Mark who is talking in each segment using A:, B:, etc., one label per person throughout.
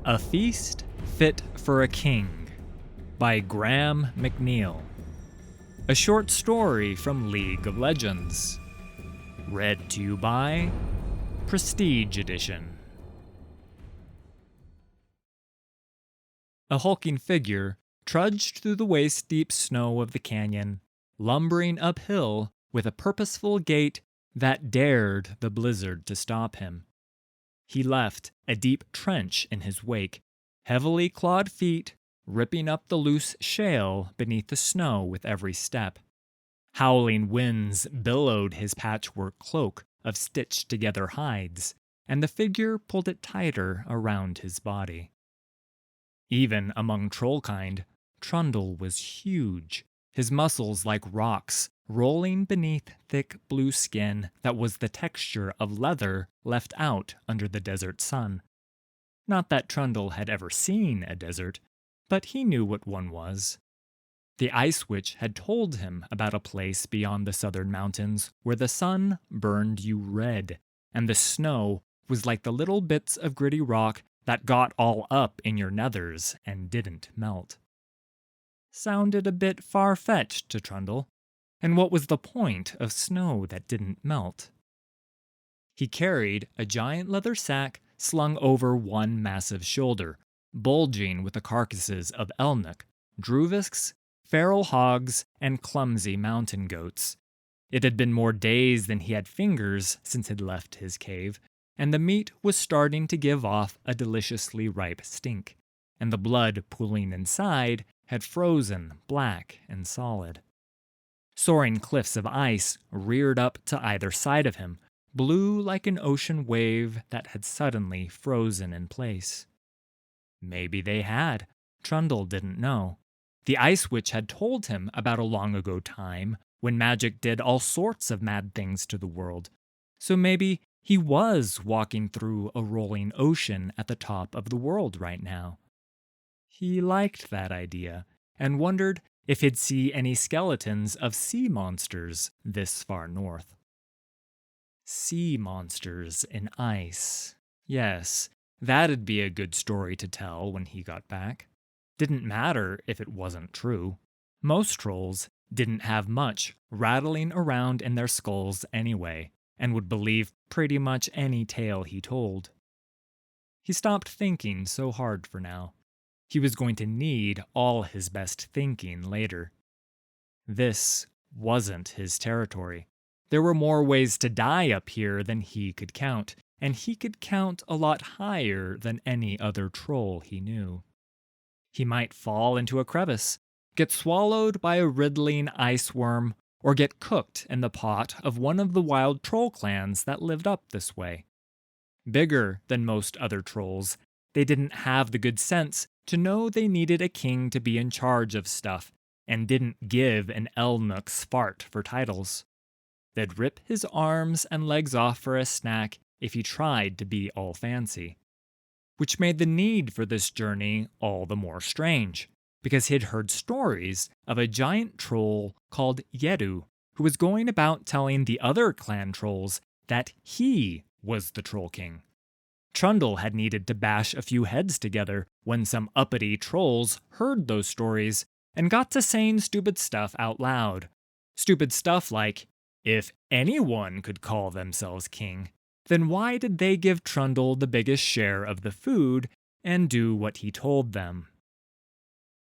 A: A Feast Fit for a King by McNeill. A short story from League of Legends. Read to you by Prestige Edition. A hulking figure trudged through the waist-deep snow of the canyon, lumbering uphill with a purposeful gait that dared the blizzard to stop him. He left a deep trench in his wake, heavily clawed feet ripping up the loose shale beneath the snow with every step. Howling winds billowed his patchwork cloak of stitched-together hides, and the figure pulled it tighter around his body. Even among trollkind, Trundle was huge, his muscles like rocks, rolling beneath thick blue skin that was the texture of leather left out under the desert sun. Not that Trundle had ever seen a desert, but he knew what one was. The Ice Witch had told him about a place beyond the southern mountains where the sun burned you red, and the snow was like the little bits of gritty rock that got all up in your nethers and didn't melt. Sounded a bit far-fetched to Trundle, and what was the point of snow that didn't melt? He carried a giant leather sack slung over one massive shoulder, bulging with the carcasses of Elnuk, Druvisks, feral hogs, and clumsy mountain goats. It had been more days than he had fingers since he'd left his cave, and the meat was starting to give off a deliciously ripe stink, and the blood pooling inside had frozen black and solid. Soaring cliffs of ice reared up to either side of him, blue like an ocean wave that had suddenly frozen in place. Maybe they had. Trundle didn't know. The Ice Witch had told him about a long-ago time when magic did all sorts of mad things to the world. So maybe he was walking through a rolling ocean at the top of the world right now. He liked that idea and wondered if he'd see any skeletons of sea monsters this far north. Sea monsters in ice. Yes, that'd be a good story to tell when he got back. Didn't matter if it wasn't true. Most trolls didn't have much rattling around in their skulls anyway, and would believe pretty much any tale he told. He stopped thinking so hard for now. He was going to need all his best thinking later. This wasn't his territory. There were more ways to die up here than he could count, and he could count a lot higher than any other troll he knew. He might fall into a crevice, get swallowed by a riddling ice worm, or get cooked in the pot of one of the wild troll clans that lived up this way. Bigger than most other trolls, they didn't have the good sense to know they needed a king to be in charge of stuff, and didn't give an Elnuk's fart for titles. They'd rip his arms and legs off for a snack if he tried to be all fancy. Which made the need for this journey all the more strange, because he'd heard stories of a giant troll called Yedu, who was going about telling the other clan trolls that he was the Troll King. Trundle had needed to bash a few heads together when some uppity trolls heard those stories and got to saying stupid stuff out loud. Stupid stuff like, if anyone could call themselves king, then why did they give Trundle the biggest share of the food and do what he told them?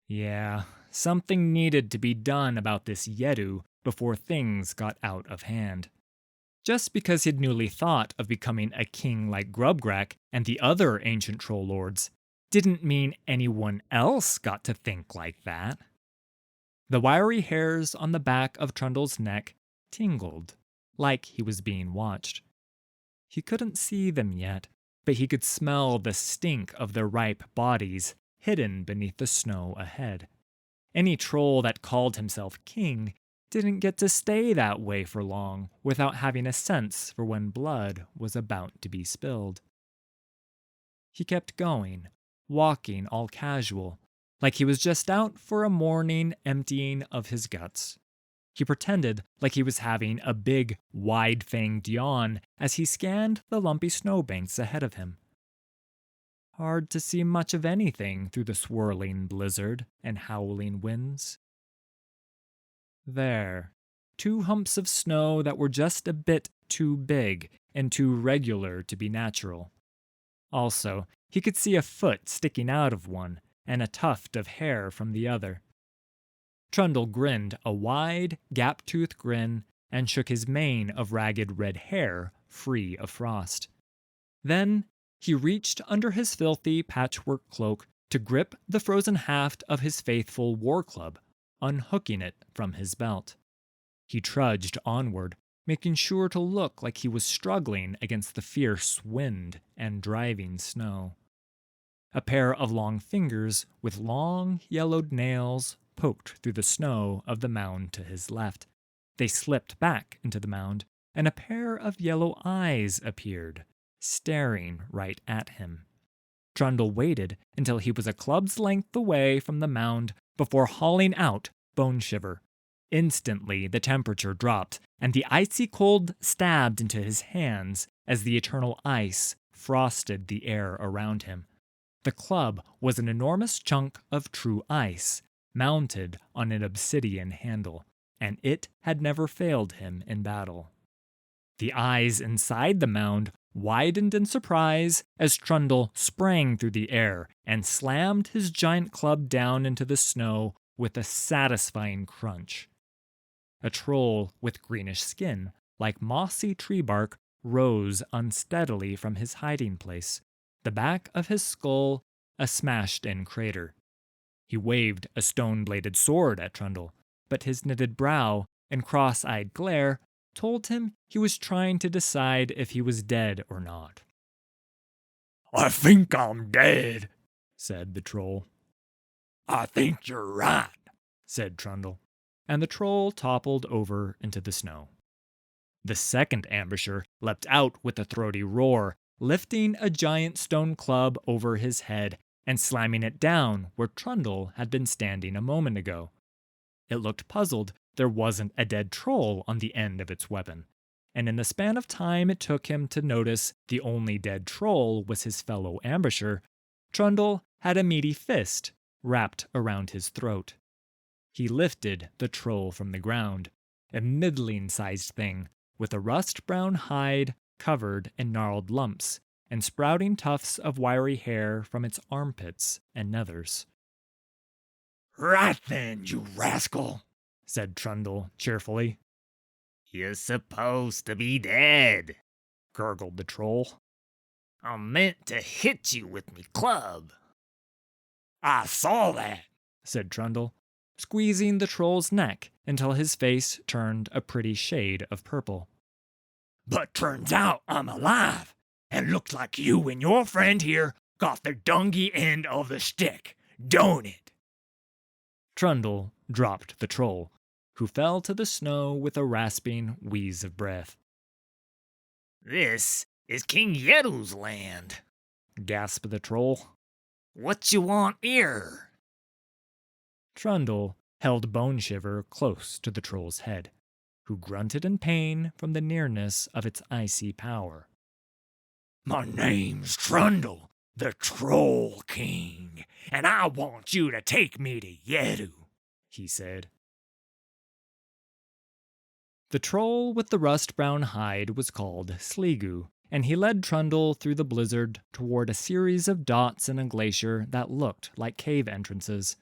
A: Yeah, something needed to be done about this Yedu before things got out of hand. Just because he'd newly thought of becoming a king like Grubgrak and the other ancient troll lords didn't mean anyone else got to think like that. The wiry hairs on the back of Trundle's neck tingled, like he was being watched. He couldn't see them yet, but he could smell the stink of their ripe bodies hidden beneath the snow ahead. Any troll that called himself king didn't get to stay that way for long without having a sense for when blood was about to be spilled. He kept going, walking all casual, like he was just out for a morning emptying of his guts. He pretended like he was having a big, wide-fanged yawn as he scanned the lumpy snowbanks ahead of him. hard to see much of anything through the swirling blizzard and howling winds. There, 2 humps of snow that were just a bit too big and too regular to be natural. Also, he could see a foot sticking out of one and a tuft of hair from the other. Trundle grinned a wide, gap-toothed grin and shook his mane of ragged red hair free of frost. Then he reached under his filthy patchwork cloak to grip the frozen haft of his faithful war club, unhooking it from his belt. He trudged onward, making sure to look like he was struggling against the fierce wind and driving snow. A pair of long fingers with long, yellowed nails poked through the snow of the mound to his left. They slipped back into the mound, and a pair of yellow eyes appeared, staring right at him. Trundle waited until he was a club's length away from the mound before hauling out Bone Shiver. Instantly, the temperature dropped, and the icy cold stabbed into his hands as the eternal ice frosted the air around him. The club was an enormous chunk of true ice, mounted on an obsidian handle, and it had never failed him in battle. The eyes inside the mound widened in surprise as Trundle sprang through the air and slammed his giant club down into the snow with a satisfying crunch. A troll with greenish skin, like mossy tree bark, rose unsteadily from his hiding place, the back of his skull a smashed-in crater. He waved a stone-bladed sword at Trundle, but his knitted brow and cross-eyed glare told him he was trying to decide if he was dead or not.
B: "I think I'm dead,"
A: said the troll.
B: "I think you're right,"
A: said Trundle, and the troll toppled over into the snow. The second ambusher leapt out with a throaty roar, lifting a giant stone club over his head and slamming it down where Trundle had been standing a moment ago. It looked puzzled there wasn't a dead troll on the end of its weapon, and in the span of time it took him to notice the only dead troll was his fellow ambusher, Trundle had a meaty fist wrapped around his throat. He lifted the troll from the ground, a middling-sized thing with a rust-brown hide covered in gnarled lumps and sprouting tufts of wiry hair from its armpits and nethers.
B: "Right then, you rascal,"
A: said Trundle cheerfully.
B: "You're supposed to be dead,"
A: gurgled the troll.
B: "I meant to hit you with me club." "I saw that,"
A: said Trundle, squeezing the troll's neck until his face turned a pretty shade of purple.
B: "But turns out I'm alive, and looks like you and your friend here got the dungy end of the stick, don't it?"
A: Trundle dropped the troll, who fell to the snow with a rasping wheeze of breath.
B: "This is King Yeru's land,"
A: gasped the troll.
B: "What you want here?"
A: Trundle held Bone Shiver close to the troll's head, who grunted in pain from the nearness of its icy power.
B: "My name's Trundle, the Troll King, and I want you to take me to Yeru," he said.
A: The troll with the rust-brown hide was called Sligu, and he led Trundle through the blizzard toward a series of dots in a glacier that looked like cave entrances.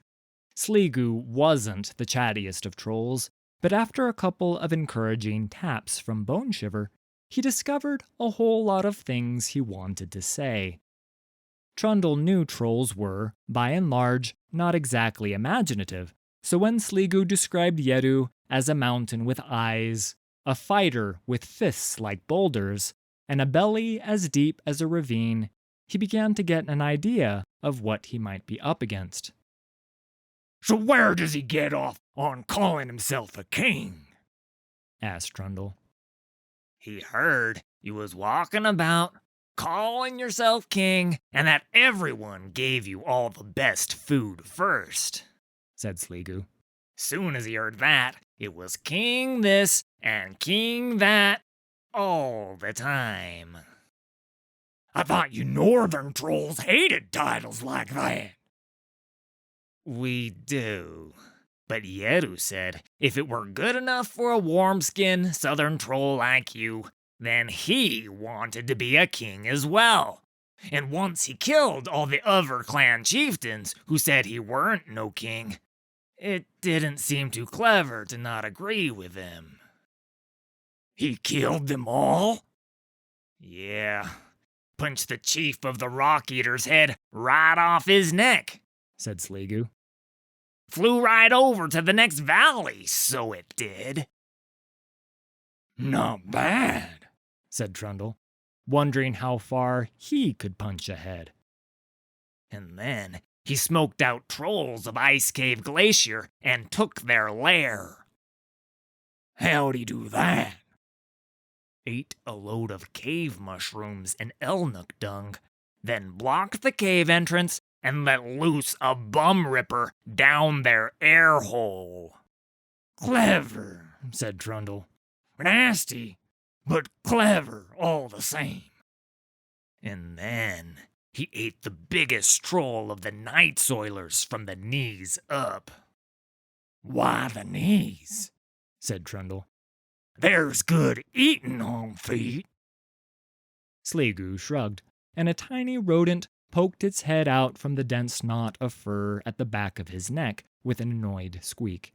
A: Sligu wasn't the chattiest of trolls, but after a couple of encouraging taps from Bone Shiver, he discovered a whole lot of things he wanted to say. Trundle knew trolls were, by and large, not exactly imaginative, so when Sligu described Yeru as a mountain with eyes, a fighter with fists like boulders, and a belly as deep as a ravine, he began to get an idea of what he might be up against.
B: "So where does he get off on calling himself a king?"
A: asked Trundle.
B: "He heard you was walking about, calling yourself king, and that everyone gave you all the best food first," said Sligu. "Soon as he heard that, it was king this and king that all the time. I thought you northern trolls hated titles like that. We do. But Yeru said if it were good enough for a warm-skinned southern troll like you, then he wanted to be a king as well. And once he killed all the other clan chieftains who said he weren't no king, it didn't seem too clever to not agree with him. He killed them all? Yeah. Punched the chief of the Rock Eater's head right off his neck, said Sligo. Flew right over to the next valley, so it did. Not bad, said Trundle, wondering how far he could punch ahead. And then he smoked out trolls of Ice Cave Glacier and took their lair. How'd he do that? Ate a load of cave mushrooms and elnuk dung, then blocked the cave entrance and let loose a bum ripper down their air hole. Clever, said Trundle. Nasty, but clever all the same. And then he ate the biggest troll of the Night Soilers from the knees up. Why the knees? Said Trundle. There's good eating on feet.
A: Sligo shrugged, and a tiny rodent poked its head out from the dense knot of fur at the back of his neck with an annoyed squeak.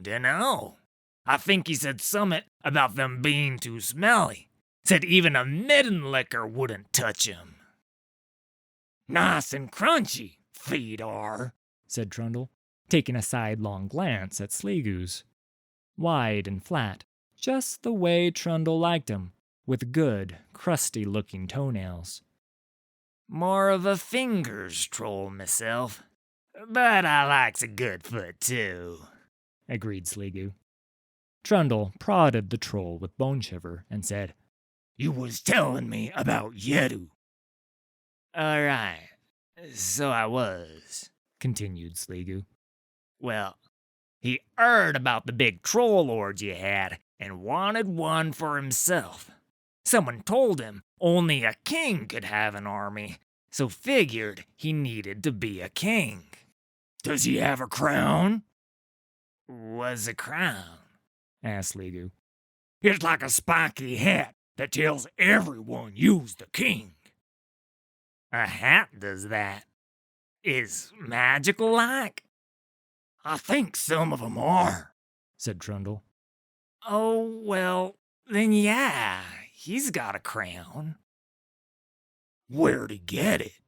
B: Dunno. I think he said summit about them being too smelly. Said even a midden licker wouldn't touch him. Nice and crunchy, feet are, said Trundle, taking a sidelong glance at Sligo's. Wide and flat, just the way Trundle liked him, with good, crusty-looking toenails. More of a fingers troll myself, but I likes a good foot too, agreed Sligo.
A: Trundle prodded the troll with Bone Shiver and said,
B: You was telling me about Yeru. All right, so I was, continued Sligo. Well, he heard about the big troll lord you had and wanted one for himself. Someone told him only a king could have an army, so figured he needed to be a king. Does he have a crown? What's a crown? Asked Sligo. It's like a spiky hat that tells everyone you's the king. A hat does that. Is magical like? I think some of 'em are, said Trundle. Oh, well, then yeah, he's got a crown. Where'd he get it?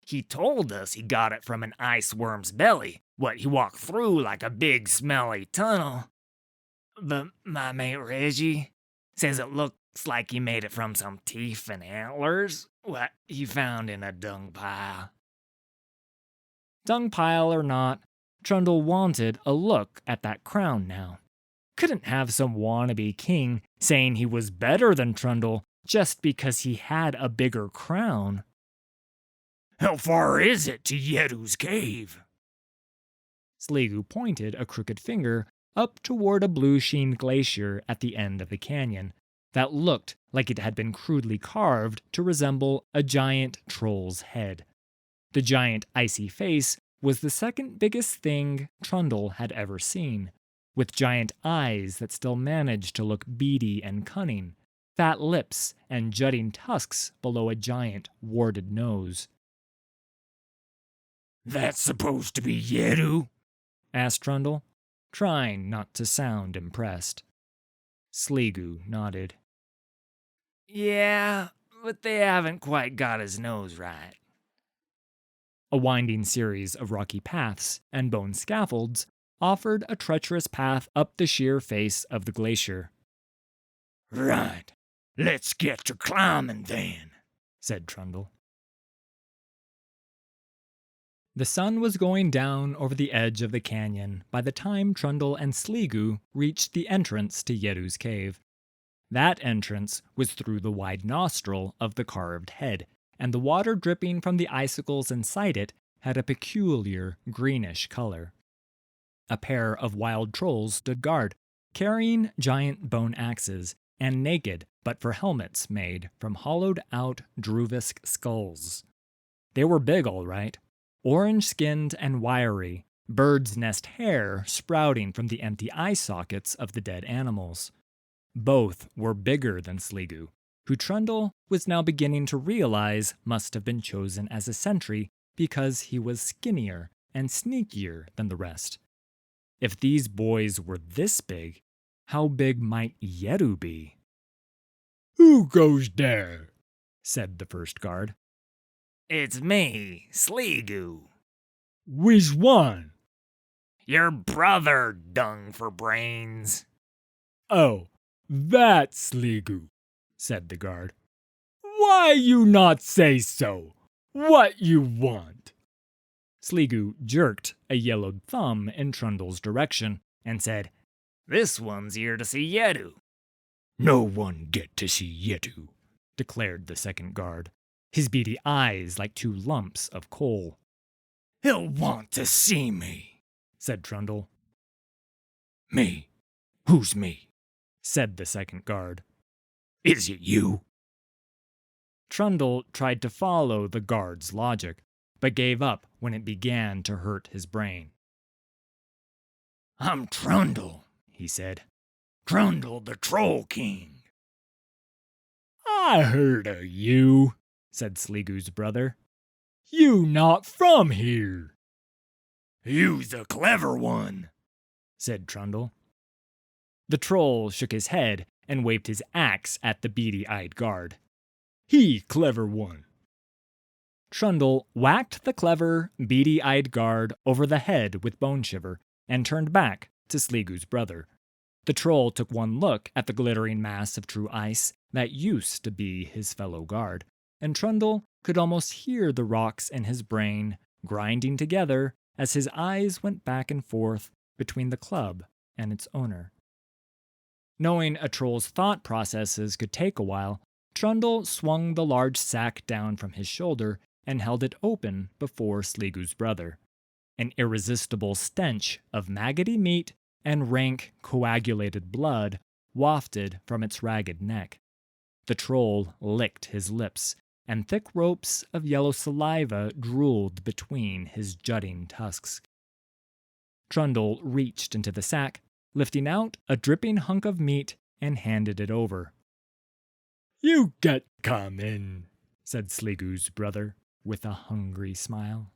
B: He told us he got it from an ice worm's belly, what he walked through like a big smelly tunnel. But my mate Reggie says it looks like he made it from some teeth and antlers, what he found in a dung pile.
A: Dung pile or not, Trundle wanted a look at that crown now. Couldn't have some wannabe king saying he was better than Trundle just because he had a bigger crown.
B: How far is it to Yeru's cave?
A: Sligo pointed a crooked finger up toward a blue-sheen glacier at the end of the canyon that looked like it had been crudely carved to resemble a giant troll's head. The giant icy face was the second biggest thing Trundle had ever seen, with giant eyes that still managed to look beady and cunning, fat lips and jutting tusks below a giant warded nose.
B: That's supposed to be Yeru?
A: Asked Trundle, trying not to sound impressed. Sligo nodded.
B: Yeah, but they haven't quite got his nose right.
A: A winding series of rocky paths and bone scaffolds offered a treacherous path up the sheer face of the glacier.
B: Right, let's get to climbing then, said Trundle.
A: The sun was going down over the edge of the canyon by the time Trundle and Sligo reached the entrance to Yeru's cave. That entrance was through the wide nostril of the carved head, and the water dripping from the icicles inside it had a peculiar greenish color. A pair of wild trolls stood guard, carrying giant bone axes, and naked, but for helmets made from hollowed-out Druvisk skulls. They were big, all right, orange-skinned and wiry, bird's nest hair sprouting from the empty eye sockets of the dead animals. Both were bigger than Sligu, who Trundle was now beginning to realize must have been chosen as a sentry because he was skinnier and sneakier than the rest. If these boys were this big, how big might Yeru be?
C: "Who goes there?"
A: said the first guard.
B: It's me, Sligu.
C: "Which one?"
B: Your brother, dung for brains.
C: "Oh, that's Sligu," said the guard. "Why you not say so? What you want?"
A: Sligu jerked a yellowed thumb in Trundle's direction and said,
B: This one's here to see Yeru.
C: "No one get to see Yetu,"
A: declared the second guard, his beady eyes like two lumps of coal.
C: "He'll want to see me,"
A: said Trundle.
C: "Me? Who's me?"
A: said the second guard.
C: "Is it you?"
A: Trundle tried to follow the guard's logic, but gave up when it began to hurt his brain.
C: "I'm Trundle," he said. "Trundle the Troll King." "I heard of you," said Sligu's brother. "You not from here." "You's a clever one," said Trundle.
A: The troll shook his head and waved his axe at the beady-eyed guard.
C: "He clever one."
A: Trundle whacked the clever, beady-eyed guard over the head with Bone Shiver and turned back to Sligu's brother. The troll took one look at the glittering mass of true ice that used to be his fellow guard, and Trundle could almost hear the rocks in his brain grinding together as his eyes went back and forth between the club and its owner. Knowing a troll's thought processes could take a while, Trundle swung the large sack down from his shoulder and held it open before Sligu's brother. An irresistible stench of maggoty meat and rank, coagulated blood wafted from its ragged neck. The troll licked his lips, and thick ropes of yellow saliva drooled between his jutting tusks. Trundle reached into the sack, lifting out a dripping hunk of meat, and handed it over.
C: "You get come in,"
A: said Sligu's brother, with a hungry smile.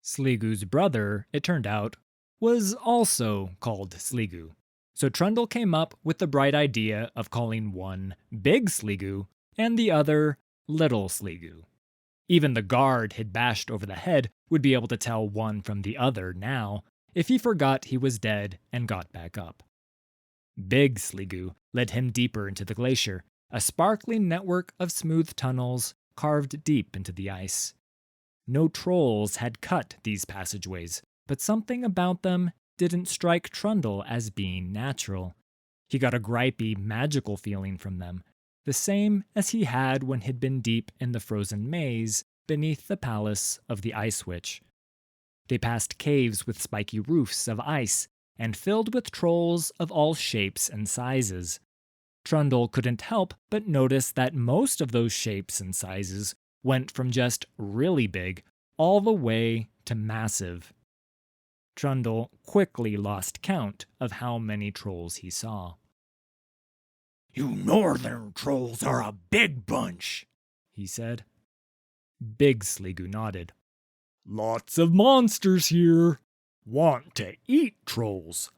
A: Sligu's brother, it turned out, was also called Sligu, so Trundle came up with the bright idea of calling one Big Sligu and the other Little Sligu. Even the guard he'd bashed over the head would be able to tell one from the other now, if he forgot he was dead and got back up. Big Sligu led him deeper into the glacier, a sparkling network of smooth tunnels carved deep into the ice. No trolls had cut these passageways, but something about them didn't strike Trundle as being natural. He got a gripey, magical feeling from them, the same as he had when he'd been deep in the frozen maze beneath the palace of the Ice Witch. They passed caves with spiky roofs of ice and filled with trolls of all shapes and sizes. Trundle couldn't help but notice that most of those shapes and sizes went from just really big all the way to massive. Trundle quickly lost count of how many trolls he saw.
C: "You northern trolls are a big bunch,"
A: he said. Big Sligu nodded.
C: "Lots of monsters here. Want to eat trolls.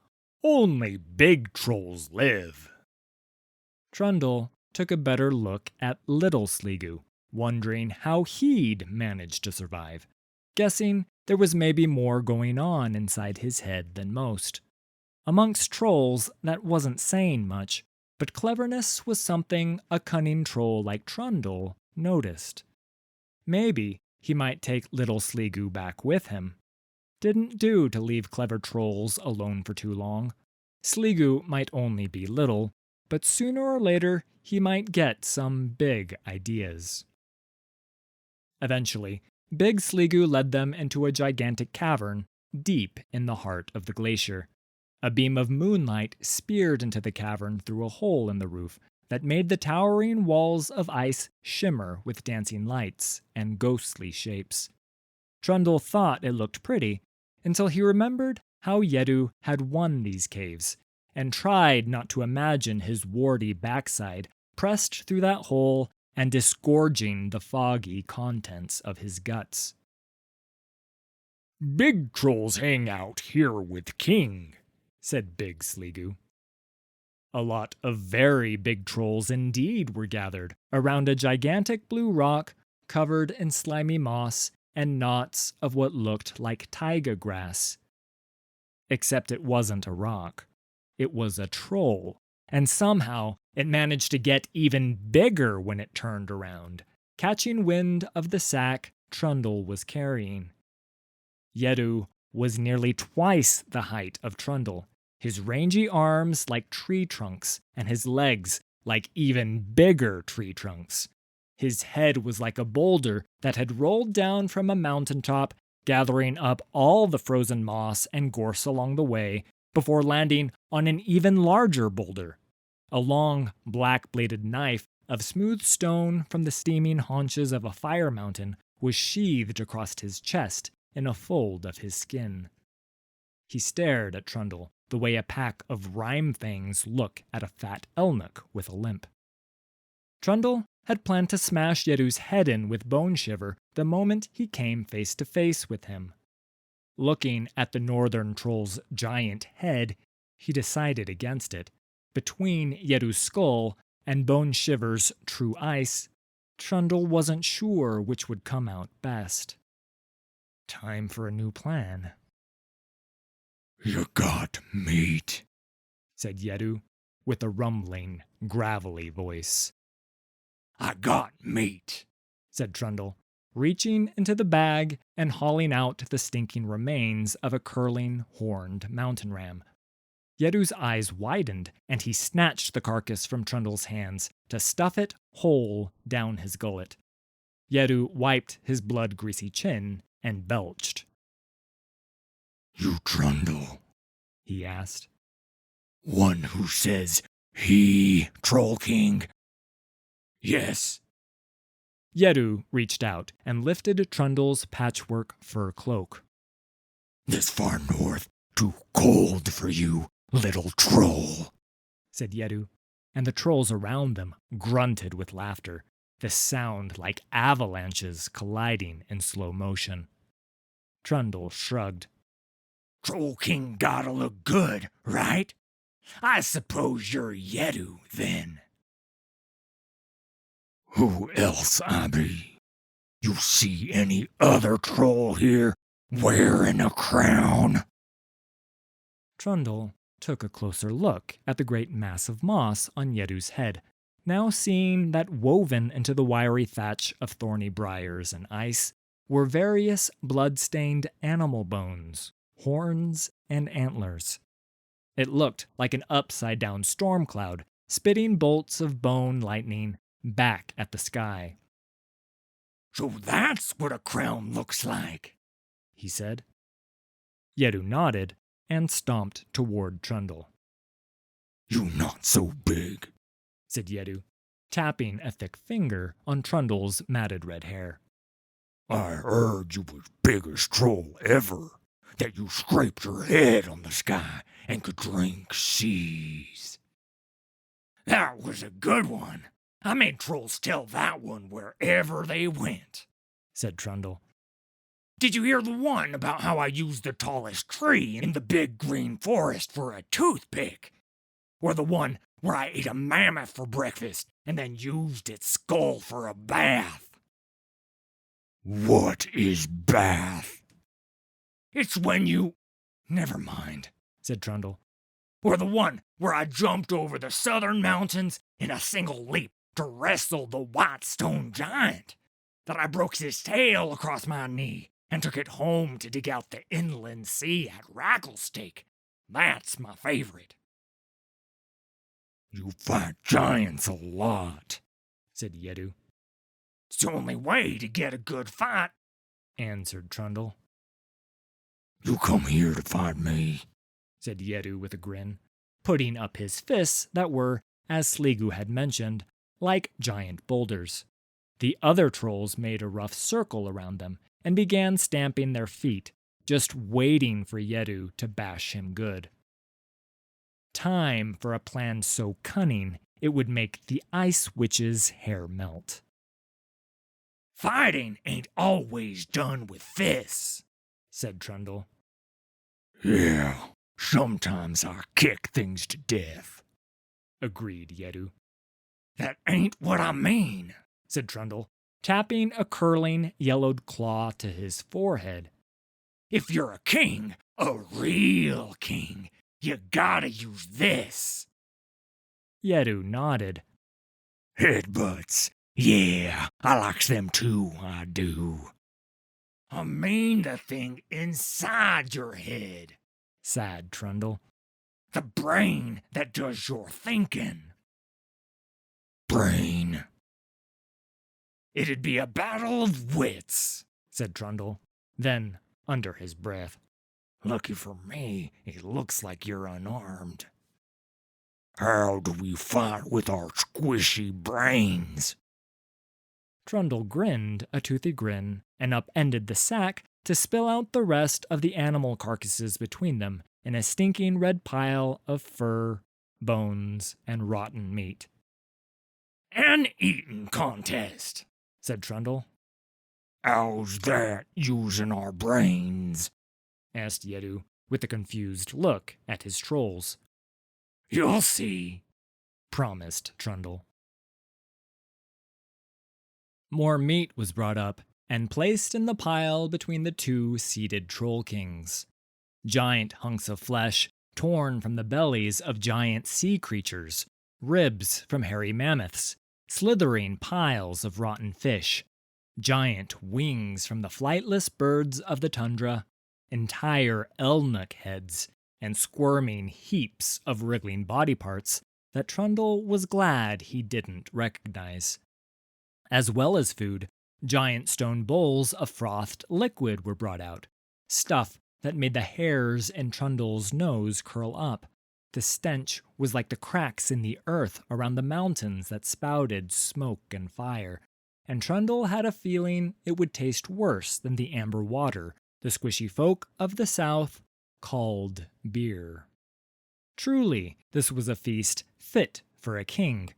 C: Only big trolls live."
A: Trundle took a better look at Little Sligu, wondering how he'd managed to survive, guessing there was maybe more going on inside his head than most. Amongst trolls, that wasn't saying much, but cleverness was something a cunning troll like Trundle noticed. Maybe he might take Little Sligu back with him. Didn't do to leave clever trolls alone for too long. Sligu might only be little, but sooner or later he might get some big ideas. Eventually, Big Sligu led them into a gigantic cavern deep in the heart of the glacier. A beam of moonlight speared into the cavern through a hole in the roof that made the towering walls of ice shimmer with dancing lights and ghostly shapes. Trundle thought it looked pretty until he remembered how Yedu had won these caves and tried not to imagine his warty backside pressed through that hole and disgorging the foggy contents of his guts.
C: "Big trolls hang out here with King,"
A: said Big Sligo. A lot of very big trolls indeed were gathered around a gigantic blue rock covered in slimy moss and knots of what looked like taiga grass. Except it wasn't a rock. It was a troll, and somehow it managed to get even bigger when it turned around, catching wind of the sack Trundle was carrying. Yedu was nearly twice the height of Trundle, his rangy arms like tree trunks and his legs like even bigger tree trunks. His head was like a boulder that had rolled down from a mountaintop, gathering up all the frozen moss and gorse along the way before landing on an even larger boulder. A long, black-bladed knife of smooth stone from the steaming haunches of a fire mountain was sheathed across his chest in a fold of his skin. He stared at Trundle the way a pack of rhyme fangs look at a fat elnuk with a limp. Trundle had planned to smash Yedu's head in with Bone Shiver the moment he came face to face with him. Looking at the northern troll's giant head, he decided against it. Between Yedu's skull and Bone Shiver's true ice, Trundle wasn't sure which would come out best. Time for a new plan.
C: "You got meat,"
A: said Yedu, with a rumbling, gravelly voice.
C: "I got meat,"
A: said Trundle, reaching into the bag and hauling out the stinking remains of a curling, horned mountain ram. Yedu's eyes widened, and he snatched the carcass from Trundle's hands to stuff it whole down his gullet. Yedu wiped his blood-greasy chin and belched.
C: "You Trundle?"
A: he asked.
C: "One who says he, Troll King?" "Yes."
A: Yedu reached out and lifted Trundle's patchwork fur cloak.
C: "This far north, too cold for you, little troll,"
A: said Yedu, and the trolls around them grunted with laughter, the sound like avalanches colliding in slow motion. Trundle shrugged.
C: "Troll King gotta look good, right? I suppose you're Yedu, then." "Who else I be? You see any other troll here wearing a crown?"
A: Trundle took a closer look at the great mass of moss on Yedu's head, now seeing that woven into the wiry thatch of thorny briars and ice were various blood-stained animal bones, horns, and antlers. It looked like an upside-down storm cloud, spitting bolts of bone lightning back at the sky.
C: "So that's what a crown looks like,"
A: he said. Yedu nodded and stomped toward Trundle.
C: "You not so big,"
A: said Yedu, tapping a thick finger on Trundle's matted red hair.
C: "I heard you was biggest troll ever, that you scraped your head on the sky and could drink seas." "That was a good one. I made trolls tell that one wherever they went," said Trundle. "Did you hear the one about how I used the tallest tree in the big green forest for a toothpick? Or the one where I ate a mammoth for breakfast and then used its skull for a bath?" "What is bath?" "It's when you—" "Never mind," said Trundle. "Or the one where I jumped over the southern mountains in a single leap to wrestle the white stone giant, that I broke his tail across my knee and took it home to dig out the inland sea at Rattlesnake. That's my favorite." "You fight giants a lot," said Yedu. "It's the only way to get a good fight," answered Trundle. "You come here to fight me?"
A: said Yeru with a grin, putting up his fists that were, as Sligo had mentioned, like giant boulders. The other trolls made a rough circle around them and began stamping their feet, just waiting for Yeru to bash him good. Time for a plan so cunning it would make the ice witch's hair melt.
C: "Fighting ain't always done with fists," said Trundle. "Yeah, sometimes I kick things to death," agreed Yeru. "That ain't what I mean," said Trundle, tapping a curling, yellowed claw to his forehead. "If you're a king, a real king, you gotta use this."
A: Yeru nodded.
C: "Headbutts. Yeah, I likes them too, I do." "I mean the thing inside your head," sighed Trundle. "The brain that does your thinking." "Brain." "It'd be a battle of wits," said Trundle. Then, under his breath, "Lucky for me, it looks like you're unarmed." "How do we fight with our squishy brains?"
A: Trundle grinned a toothy grin and upended the sack to spill out the rest of the animal carcasses between them in a stinking red pile of fur, bones, and rotten meat.
C: "An eating contest," said Trundle. "How's that, using our brains?" asked Yeru, with a confused look at his trolls. "You'll see," promised Trundle.
A: More meat was brought up and placed in the pile between the two seated troll kings. Giant hunks of flesh torn from the bellies of giant sea creatures, ribs from hairy mammoths, slithering piles of rotten fish, giant wings from the flightless birds of the tundra, entire elnuk heads, and squirming heaps of wriggling body parts that Trundle was glad he didn't recognize. As well as food, giant stone bowls of frothed liquid were brought out, stuff that made the hairs in Trundle's nose curl up. The stench was like the cracks in the earth around the mountains that spouted smoke and fire, and Trundle had a feeling it would taste worse than the amber water the squishy folk of the south called beer. Truly, this was a feast fit for a king,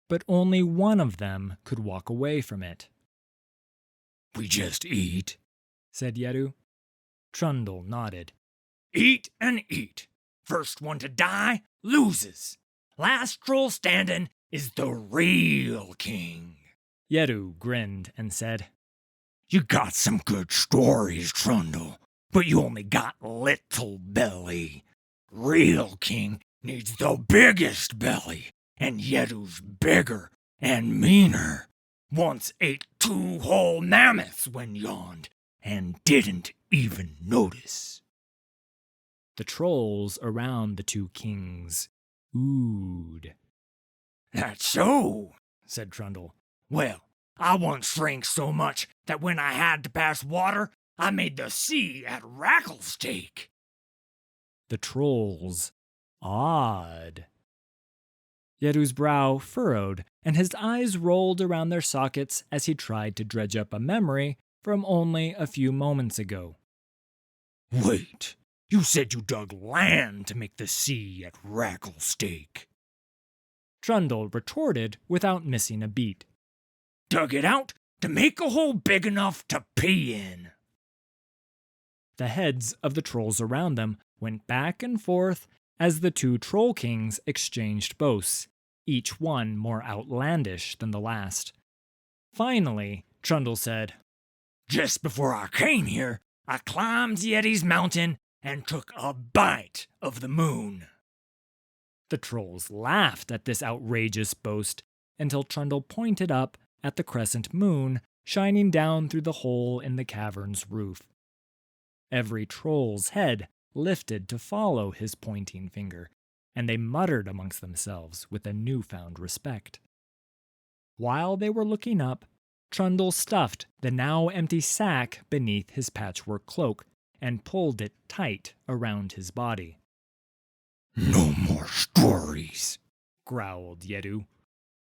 A: but only one of them could walk away from it.
C: "We just eat,"
A: said Yeru. Trundle nodded.
C: "Eat and eat. First one to die loses. Last troll standing is the real king."
A: Yeru grinned and said,
C: "You got some good stories, Trundle, but you only got little belly. Real king needs the biggest belly, and Yeru's bigger and meaner. Once ate 2 whole mammoths when yawned, and didn't even notice."
A: The trolls around the two kings oohed.
C: "That's so," said Trundle. "Well, I once shrank so much that when I had to pass water, I made the sea at Rattlesteak."
A: The trolls awed. Yeru's brow furrowed, and his eyes rolled around their sockets as he tried to dredge up a memory from only a few moments ago.
C: "Wait, you said you dug land to make the sea at Rattlesteak."
A: Trundle retorted without missing a beat.
C: "Dug it out to make a hole big enough to pee in."
A: The heads of the trolls around them went back and forth as the two troll kings exchanged boasts, each one more outlandish than the last. Finally, Trundle said,
C: "Just before I came here, I climbed Yeti's mountain and took a bite of the moon."
A: The trolls laughed at this outrageous boast until Trundle pointed up at the crescent moon shining down through the hole in the cavern's roof. Every troll's head lifted to follow his pointing finger, and they muttered amongst themselves with a newfound respect. While they were looking up, Trundle stuffed the now empty sack beneath his patchwork cloak and pulled it tight around his body.
C: No more stories,
A: growled Yedu.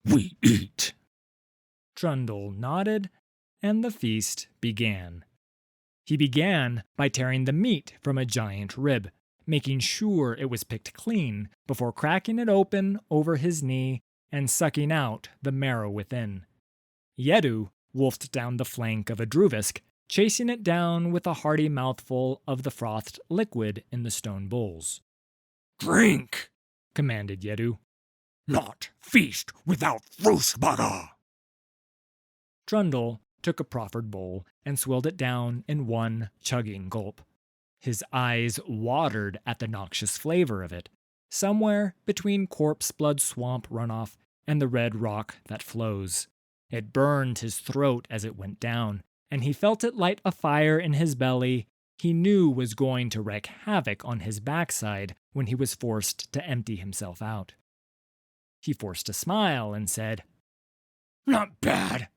C: we eat.
A: Trundle nodded, and the feast began. He began by tearing the meat from a giant rib, making sure it was picked clean before cracking it open over his knee and sucking out the marrow within. Yedu wolfed down the flank of a druvisk, chasing it down with a hearty mouthful of the frothed liquid in the stone bowls.
C: Drink,
A: commanded Yedu.
C: not feast without Frostbaga.
A: Trundle took a proffered bowl and swilled it down in one chugging gulp. His eyes watered at the noxious flavor of it, somewhere between corpse blood swamp runoff and the red rock that flows. It burned his throat as it went down, and he felt it light a fire in his belly he knew was going to wreak havoc on his backside when he was forced to empty himself out. He forced a smile and said,
C: Not bad.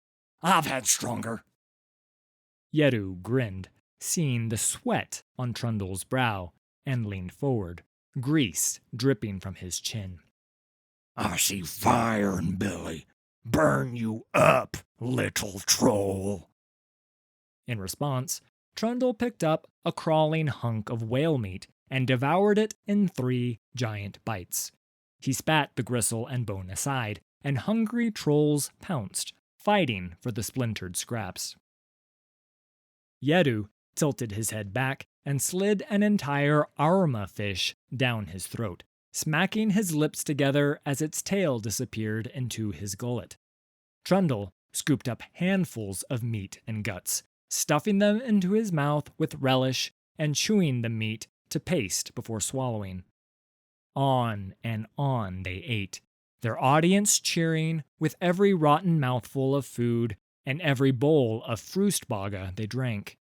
C: I've had stronger.
A: Yedu grinned, seeing the sweat on Trundle's brow, and leaned forward, grease dripping from his chin.
C: I see fire in belly. Burn you up, little troll.
A: In response, Trundle picked up a crawling hunk of whale meat and devoured it in 3 giant bites. He spat the gristle and bone aside, and hungry trolls pounced, fighting for the splintered scraps. Yedu tilted his head back and slid an entire arma fish down his throat, smacking his lips together as its tail disappeared into his gullet. Trundle scooped up handfuls of meat and guts, stuffing them into his mouth with relish and chewing the meat to paste before swallowing. On and on they ate, their audience cheering with every rotten mouthful of food and every bowl of Frostbaga they drank.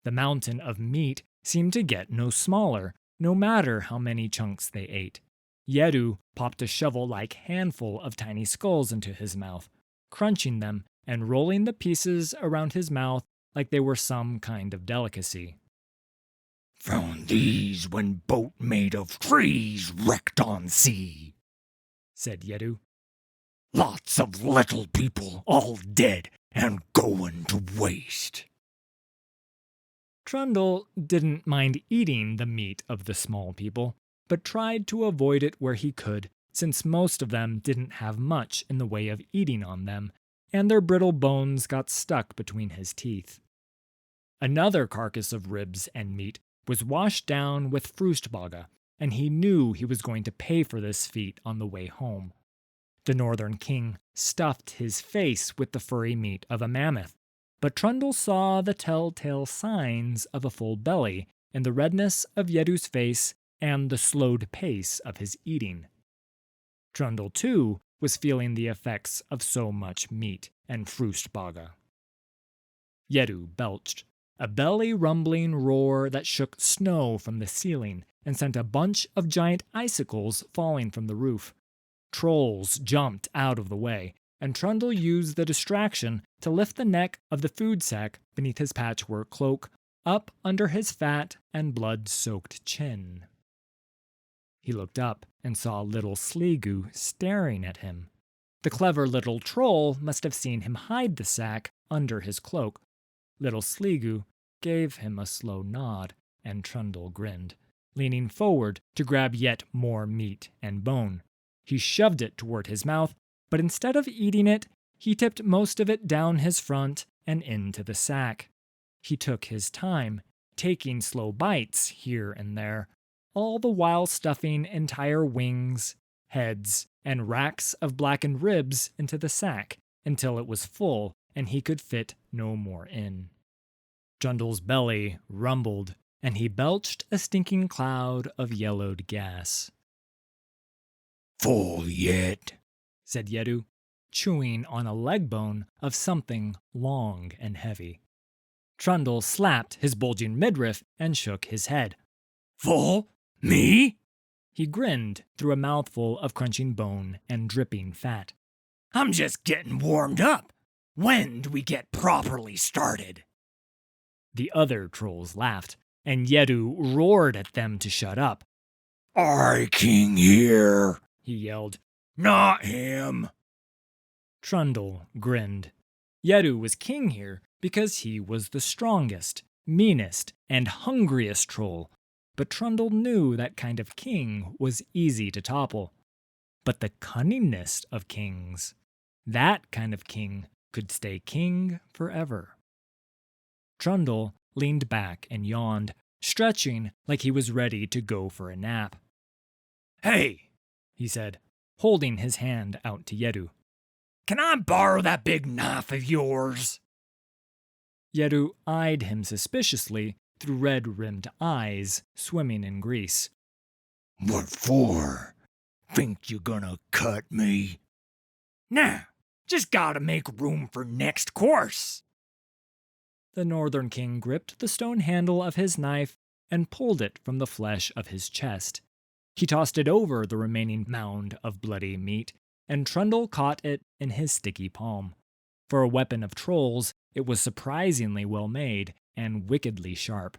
A: The mountain of meat seemed to get no smaller, no matter how many chunks they ate. Yedu popped a shovel-like handful of tiny skulls into his mouth, crunching them and rolling the pieces around his mouth like they were some kind of delicacy.
C: Found these when boat made of trees wrecked on sea,
A: said Yedu.
C: Lots of little people all dead and going to waste.
A: Trundle didn't mind eating the meat of the small people, but tried to avoid it where he could, since most of them didn't have much in the way of eating on them, and their brittle bones got stuck between his teeth. Another carcass of ribs and meat was washed down with Frostbaga, and he knew he was going to pay for this feat on the way home. The Northern King stuffed his face with the furry meat of a mammoth, but Trundle saw the telltale signs of a full belly in the redness of Yedu's face and the slowed pace of his eating. Trundle, too, was feeling the effects of so much meat and Frostbaga. Yedu belched, a belly-rumbling roar that shook snow from the ceiling and sent a bunch of giant icicles falling from the roof. Trolls jumped out of the way, and Trundle used the distraction to lift the neck of the food sack beneath his patchwork cloak up under his fat and blood-soaked chin. He looked up and saw little Sligu staring at him. The clever little troll must have seen him hide the sack under his cloak. Little Sligu gave him a slow nod, and Trundle grinned, leaning forward to grab yet more meat and bone. He shoved it toward his mouth, but instead of eating it, he tipped most of it down his front and into the sack. He took his time, taking slow bites here and there, all the while stuffing entire wings, heads, and racks of blackened ribs into the sack until it was full and he could fit no more in. Trundle's belly rumbled, and he belched a stinking cloud of yellowed gas.
C: Full yet?
A: Said Yedu, chewing on a leg bone of something long and heavy. Trundle slapped his bulging midriff and shook his head.
C: Full? Me?
A: He grinned through a mouthful of crunching bone and dripping fat.
C: I'm just getting warmed up. When do we get properly started?
A: The other trolls laughed, and Yedu roared at them to shut up.
C: "I king here," he yelled. "Not him."
A: Trundle grinned. Yedu was king here because he was the strongest, meanest, and hungriest troll, but Trundle knew that kind of king was easy to topple. But the cunningest of kings, that kind of king could stay king forever. Trundle leaned back and yawned, stretching like he was ready to go for a nap.
C: "Hey,"
A: he said, holding his hand out to Yedu.
C: "Can I borrow that big knife of yours?"
A: Yedu eyed him suspiciously through red-rimmed eyes swimming in grease.
C: "What for? Think you gonna cut me?" "Nah, just gotta make room for next course."
A: The Northern King gripped the stone handle of his knife and pulled it from the flesh of his chest. He tossed it over the remaining mound of bloody meat, and Trundle caught it in his sticky palm. For a weapon of trolls, it was surprisingly well made and wickedly sharp.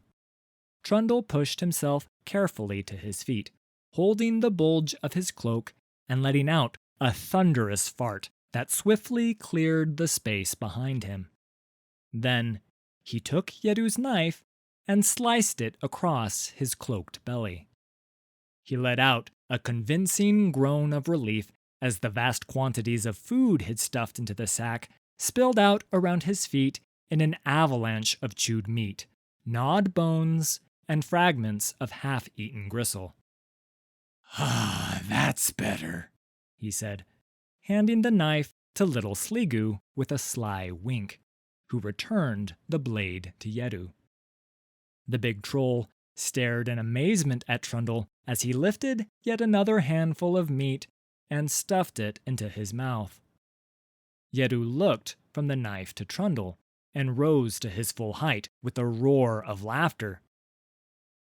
A: Trundle pushed himself carefully to his feet, holding the bulge of his cloak and letting out a thunderous fart that swiftly cleared the space behind him. Then he took Yedu's knife and sliced it across his cloaked belly. He let out a convincing groan of relief as the vast quantities of food he'd stuffed into the sack spilled out around his feet in an avalanche of chewed meat, gnawed bones, and fragments of half-eaten gristle.
C: "Ah, that's better,"
A: he said, handing the knife to little Sligu with a sly wink, who returned the blade to Yedu. The big troll stared in amazement at Trundle as he lifted yet another handful of meat and stuffed it into his mouth. Yedu looked from the knife to Trundle and rose to his full height with a roar of laughter.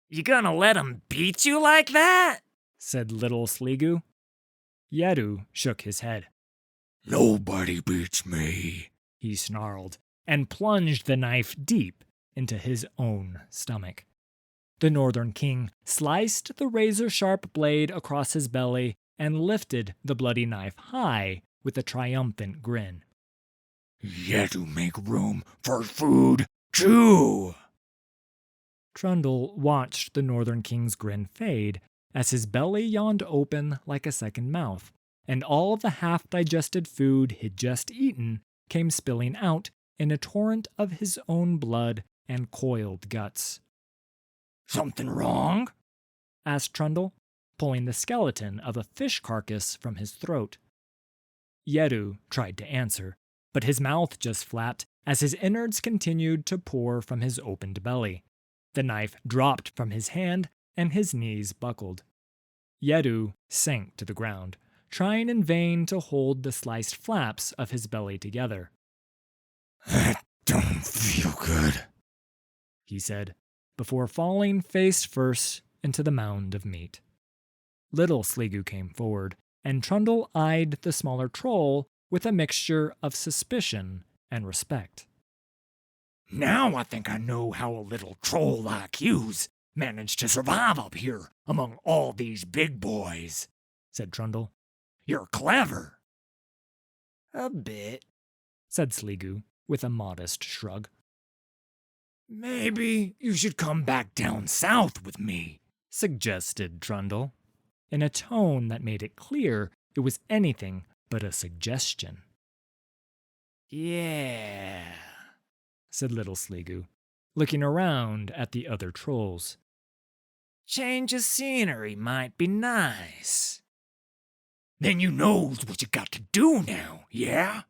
B: "You gonna let him beat you like that?"
A: said little Sligu. Yedu shook his head.
C: "Nobody beats me,"
A: he snarled, and plunged the knife deep into his own stomach. The Northern King sliced the razor-sharp blade across his belly and lifted the bloody knife high with a triumphant grin.
C: "Yet to make room for food, too."
A: Trundle watched the Northern King's grin fade as his belly yawned open like a second mouth, and all the half-digested food he'd just eaten came spilling out in a torrent of his own blood and coiled guts.
C: "Something wrong?"
A: asked Trundle, pulling the skeleton of a fish carcass from his throat. Yedu tried to answer, but his mouth just flapped as his innards continued to pour from his opened belly. The knife dropped from his hand and his knees buckled. Yedu sank to the ground, trying in vain to hold the sliced flaps of his belly together.
C: "That don't feel good,"
A: he said, before falling face first into the mound of meat. Little Sligu came forward, and Trundle eyed the smaller troll with a mixture of suspicion and respect.
C: "Now I think I know how a little troll like you's managed to survive up here among all these big boys,"
A: said Trundle.
C: "You're clever."
B: "A bit,"
A: said Sligu with a modest shrug.
C: "Maybe you should come back down south with me,"
A: suggested Trundle, in a tone that made it clear it was anything but a suggestion.
B: "Yeah,"
A: said little Sligu, looking around at the other trolls.
B: "Change of scenery might be nice."
C: "Then you knows what you got to do now, yeah?"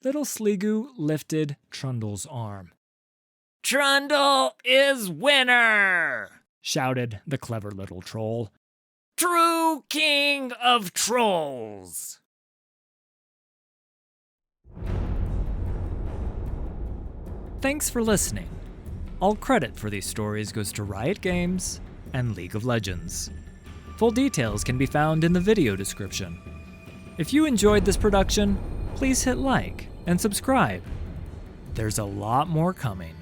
A: Little Sligu lifted Trundle's arm.
B: "Trundle is winner!"
A: shouted the clever little troll.
B: "True king of trolls!"
A: Thanks for listening. All credit for these stories goes to Riot Games and League of Legends. Full details can be found in the video description. If you enjoyed this production, please hit like and subscribe. There's a lot more coming.